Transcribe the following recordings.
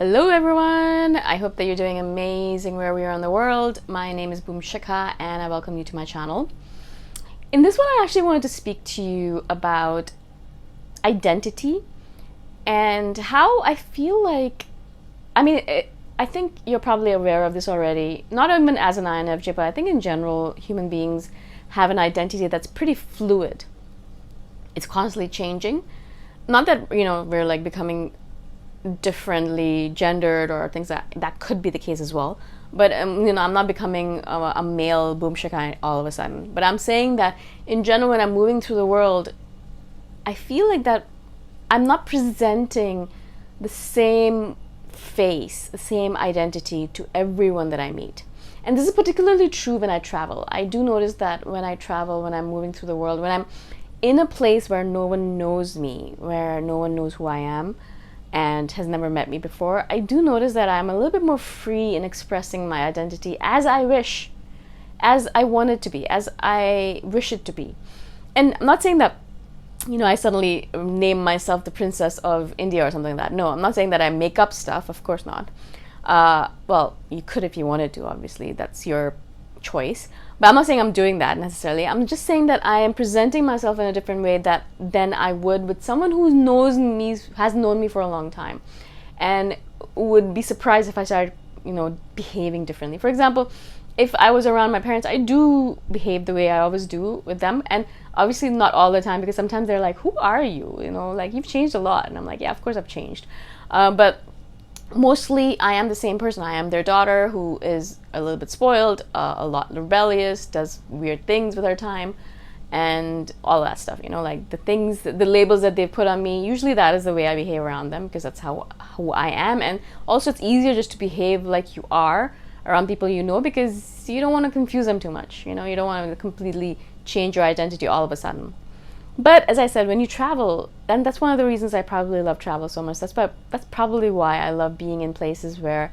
Hello everyone! I hope that you're doing amazing wherever you are in the world. My name is Boom Shikha and I welcome you to my channel. In this one, I actually wanted to speak to you about identity and how I feel like, I think you're probably aware of this already, not even as an INFJ, but I think in general, human beings have an identity that's pretty fluid. It's constantly changing. Not that, we're like becoming differently gendered or things that could be the case as well, but I'm not becoming a male boom shikha all of a sudden, but I'm saying that in general, when I'm moving through the world, I feel like that I'm not presenting the same face, the same identity to everyone that I meet. And this is particularly true when I travel. I do notice that when I travel, when I'm moving through the world, when I'm in a place where no one knows me, where no one knows who I am and has never met me before, I do notice that I'm a little bit more free in expressing my identity as I wish, as I want it to be, as I wish it to be. And I'm not saying that, I suddenly name myself the Princess of India or something like that. No, I'm not saying that I make up stuff, of course not. Well, you could if you wanted to, obviously, that's your choice. But I'm not saying I'm doing that necessarily. I'm just saying that I am presenting myself in a different way than I would with someone who knows me, has known me for a long time, and would be surprised if I started, behaving differently. For example, if I was around my parents, I do behave the way I always do with them, and obviously not all the time, because sometimes they're like, "Who are you? Like, you've changed a lot," and I'm like, "Yeah, of course I've changed," but mostly I am the same person. I am their daughter who is a little bit spoiled, a lot rebellious, does weird things with her time, and all that stuff, like the labels that they've put on me. Usually that is the way I behave around them, because that's who I am. And also it's easier just to behave like you are around people because you don't want to confuse them too much. You don't want to completely change your identity all of a sudden. But as I said, when you travel, then that's one of the reasons I probably love travel so much. That's probably why I love being in places where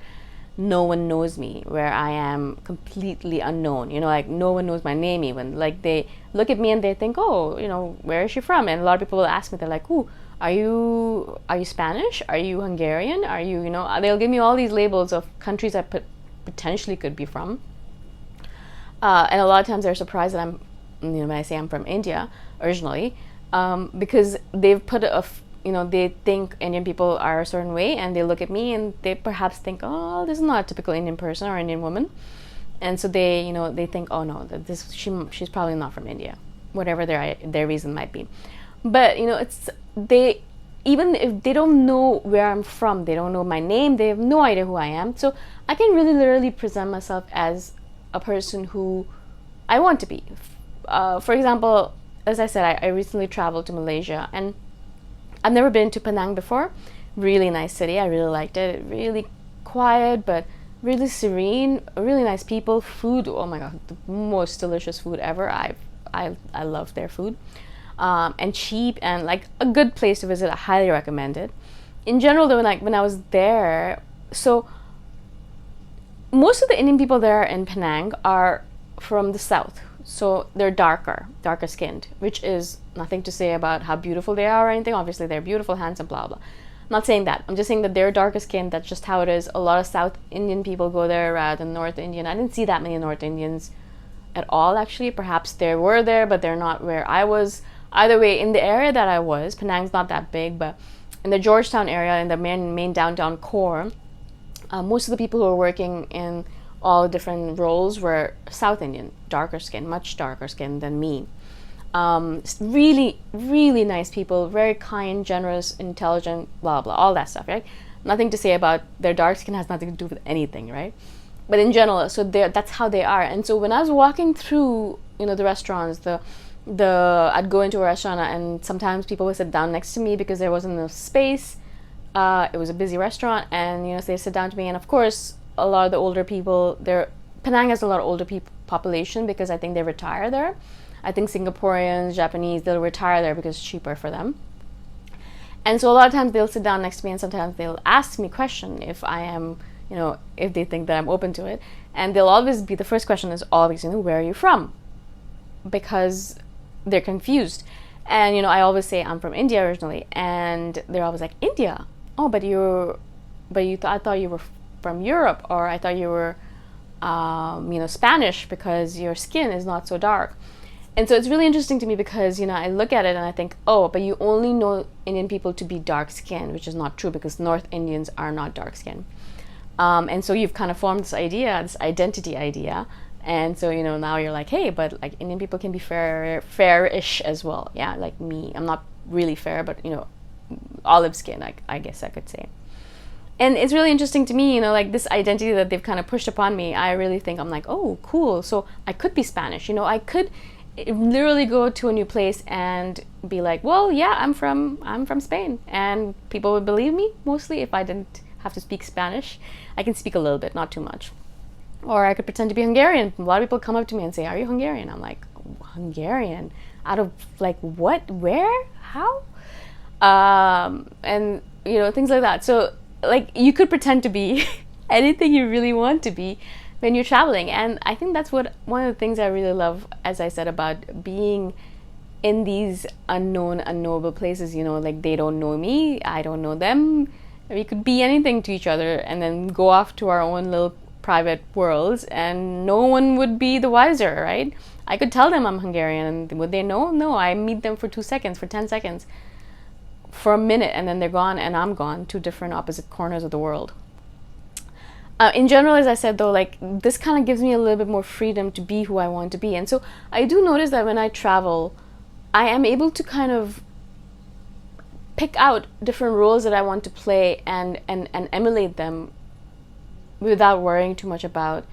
no one knows me, where I am completely unknown. Like no one knows my name even. Like they look at me and they think, "Oh, where is she from?" And a lot of people will ask me, they're like, "Ooh, are you Spanish? Are you Hungarian? Are you, they'll give me all these labels of countries I potentially could be from. And a lot of times they're surprised that I'm, when I say I'm from India originally, because they've put they think Indian people are a certain way, and they look at me and they perhaps think, "Oh, this is not a typical Indian person or Indian woman," and so they they think, "Oh no, she's probably not from India," whatever their reason might be. But it's even if they don't know where I'm from, they don't know my name, they have no idea who I am. So I can really literally present myself as a person who I want to be. For example, as I said, I recently traveled to Malaysia, and I've never been to Penang before. Really nice city. I really liked it. Really quiet, but really serene. Really nice people. Food. Oh my god, the most delicious food ever. I love their food, and cheap, and like a good place to visit. I highly recommend it. In general, though, when I was there, so most of the Indian people there in Penang are from the south. So they're darker skinned, which is nothing to say about how beautiful they are or anything. Obviously they're beautiful, handsome, blah, blah. I'm not saying that. I'm just saying that they're darker skinned. That's just how it is. A lot of South Indian people go there rather than North Indian. I didn't see that many North Indians at all, actually. Perhaps there were there, but they're not where I was. Either way, in the area that I was, Penang's not that big, but in the Georgetown area, in the main downtown core, most of the people who were working in all different roles were South Indian, darker skin, much darker skin than me. Really, really nice people, very kind, generous, intelligent, blah, blah, all that stuff, right? Nothing to say about their dark skin, has nothing to do with anything, right? But in general, so that's how they are. And so when I was walking through, the restaurants, I'd go into a restaurant and sometimes people would sit down next to me because there wasn't enough space. It was a busy restaurant, and so they sit down to me, and of course, a lot of the older people there. Penang has a lot of older people population because I think they retire there. I think Singaporeans, Japanese, they'll retire there because it's cheaper for them. And so a lot of times they'll sit down next to me, and sometimes they'll ask me a question if I am, if they think that I'm open to it. And they'll always be, the first question is always, where are you from? Because they're confused. And I always say I'm from India originally, and they're always like, India? Oh, but you're but I thought you were from Europe, or I thought you were, Spanish because your skin is not so dark. And so it's really interesting to me because, I look at it and I think, oh, but you only know Indian people to be dark skinned, which is not true because North Indians are not dark skinned. And so you've kind of formed this idea, this identity idea. And so, now you're like, hey, but like Indian people can be fairish as well. Yeah, like me. I'm not really fair, but, olive skin, I guess I could say. And it's really interesting to me, like this identity that they've kind of pushed upon me. I really think I'm like, oh, cool. So I could be Spanish. I could literally go to a new place and be like, well, yeah, I'm from Spain, and people would believe me mostly if I didn't have to speak Spanish. I can speak a little bit, not too much. Or I could pretend to be Hungarian. A lot of people come up to me and say, are you Hungarian? I'm like, Hungarian? Out of like what? Where? How? And things like that. So like you could pretend to be anything you really want to be when you're traveling. And I think that's one of the things I really love, as I said, about being in these unknowable places. Like they don't know me, I don't know them. We could be anything to each other and then go off to our own little private worlds, and no one would be the wiser, right? I could tell them I'm Hungarian, and would they know? No, I meet them for 2 seconds, for 10 seconds, for a minute, and then they're gone and I'm gone, two different opposite corners of the world. In general, as I said though, like this kind of gives me a little bit more freedom to be who I want to be. And so I do notice that when I travel, I am able to kind of pick out different roles that I want to play and emulate them without worrying too much about,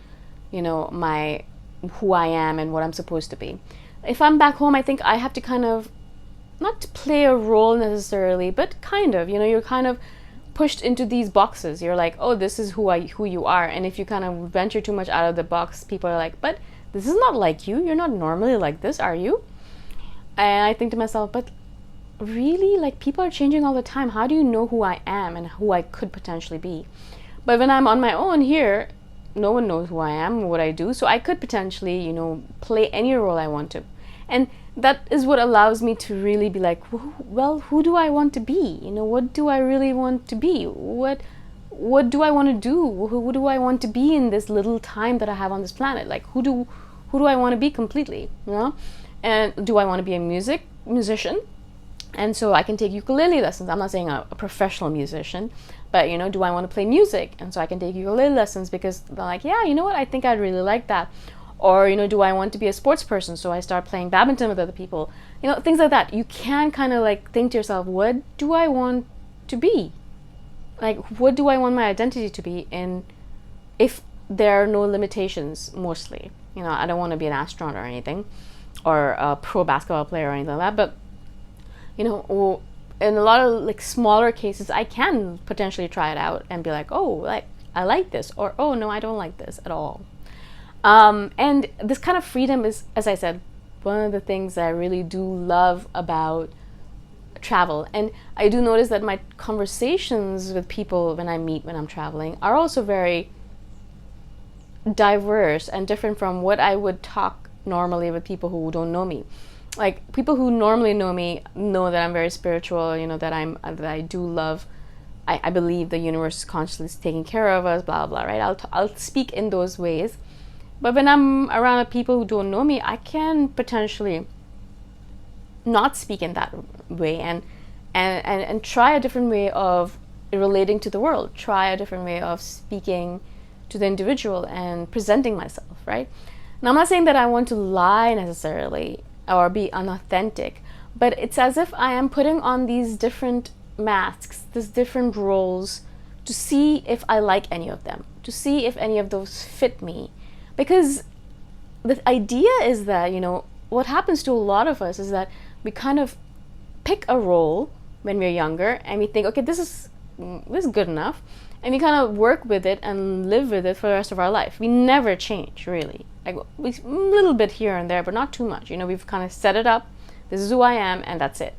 my who I am and what I'm supposed to be. If I'm back home, I think I have to kind of not play a role necessarily, but kind of, you're kind of pushed into these boxes. You're like, oh, this is who you are. And if you kind of venture too much out of the box, people are like, but this is not like you. You're not normally like this, are you? And I think to myself, but really, like people are changing all the time. How do you know who I am and who I could potentially be? But when I'm on my own here, no one knows who I am, what I do. So I could potentially, play any role I want to. And that is what allows me to really be like, well, who do I want to be? What do I really want to be? What do I want to do? Who do I want to be in this little time that I have on this planet? Like, who do I want to be completely? And do I want to be a musician? And so I can take ukulele lessons. I'm not saying a professional musician, but do I want to play music? And so I can take ukulele lessons because they're like, yeah, you know what? I think I'd really like that. Or, do I want to be a sports person? So I start playing badminton with other people. Things like that. You can kind of like think to yourself, what do I want to be? Like, what do I want my identity to be in if there are no limitations mostly? I don't want to be an astronaut or anything, or a pro basketball player or anything like that. But, or in a lot of like smaller cases, I can potentially try it out and be like, oh, like I like this, or oh no, I don't like this at all. And this kind of freedom is, as I said, one of the things that I really do love about travel. And I do notice that my conversations with people when I'm traveling are also very diverse and different from what I would talk normally with people who don't know me. Like people who normally know me know that I'm very spiritual, that I do love. I believe the universe is constantly taking care of us, blah, blah, blah, right? I'll speak in those ways. But when I'm around people who don't know me, I can potentially not speak in that way and try a different way of relating to the world, try a different way of speaking to the individual and presenting myself, right? Now, I'm not saying that I want to lie necessarily or be unauthentic, but it's as if I am putting on these different masks, these different roles to see if I like any of them, to see if any of those fit me. Because the idea is that, what happens to a lot of us is that we kind of pick a role when we're younger and we think, okay, this is good enough. And we kind of work with it and live with it for the rest of our life. We never change, really. Like a little bit here and there, but not too much. We've kind of set it up. This is who I am, and that's it.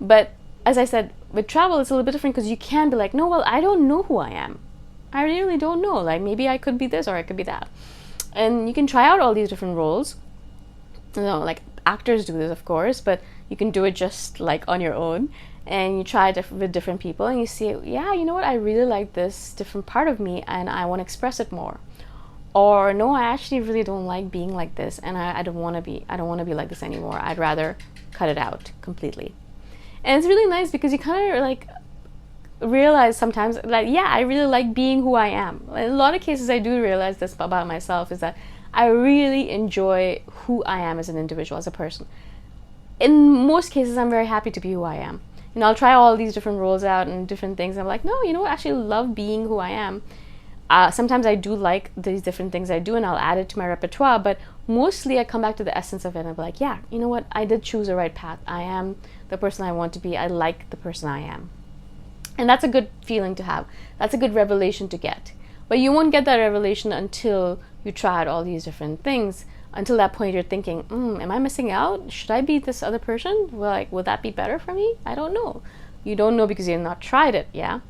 But as I said, with travel, it's a little bit different because you can be like, no, well, I don't know who I am. I really don't know. Like maybe I could be this or I could be that. And you can try out all these different roles. Like actors do this, of course, but you can do it just like on your own. and you try it with different people, and you see, yeah, you know what, I really like this different part of me and I want to express it more. Or no, I actually really don't like being like this, and I don't want to be like this anymore. I'd rather cut it out completely. And it's really nice because you kind of like realize sometimes that, yeah, I really like being who I am. In a lot of cases, I do realize this about myself, is that I really enjoy who I am as an individual, as a person. In most cases, I'm very happy to be who I am. You know, I'll try all these different roles out and different things, and I'm like, no, you know what, I actually love being who I am. Sometimes I do like these different things I do, and I'll add it to my repertoire, but mostly I come back to the essence of it and I'm like, yeah, you know what, I did choose the right path. I am the person I want to be. I like the person I am. And that's a good feeling to have. That's a good revelation to get. But you won't get that revelation until you try out all these different things. Until that point, you're thinking, am I missing out? Should I be this other person? Well, like, will that be better for me? I don't know. You don't know because you've not tried it, yeah?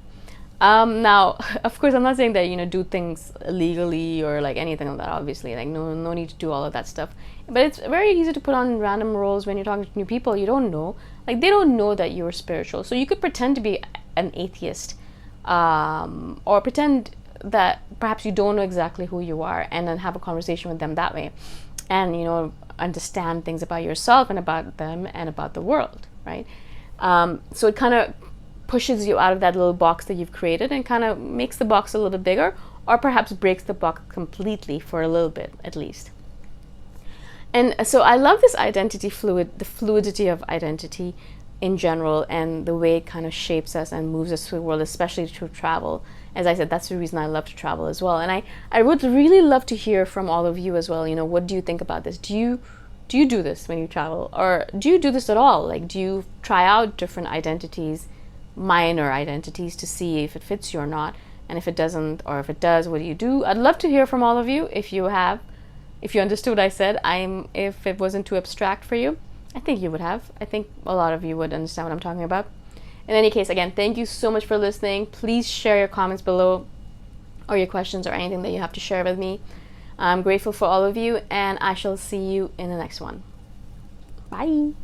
Now, of course, I'm not saying that, you know, do things illegally or like anything like that, obviously. Like, no need to do all of that stuff. But it's very easy to put on random roles when you're talking to new people you don't know. Like, they don't know that you're spiritual. So you could pretend to be an atheist, or pretend that perhaps you don't know exactly who you are, and then have a conversation with them that way. And, you know, understand things about yourself and about them and about the world, right? So it kind of pushes you out of that little box that you've created and kind of makes the box a little bit bigger, or perhaps breaks the box completely for a little bit at least. And so I love this identity the fluidity of identity in general, and the way it kind of shapes us and moves us through the world, especially through travel. As I said, that's the reason I love to travel as well. And I would really love to hear from all of you as well. You know, what do you think about this? Do you do this when you travel? Or do you do this at all? Like, do you try out different identities, minor identities, to see if it fits you or not? And if it doesn't, or if it does, what do you do? I'd love to hear from all of you. If you understood what I said, if it wasn't too abstract for you, I think you would have. I think a lot of you would understand what I'm talking about. In any case, again, thank you so much for listening. Please share your comments below, or your questions, or anything that you have to share with me. I'm grateful for all of you, and I shall see you in the next one. Bye.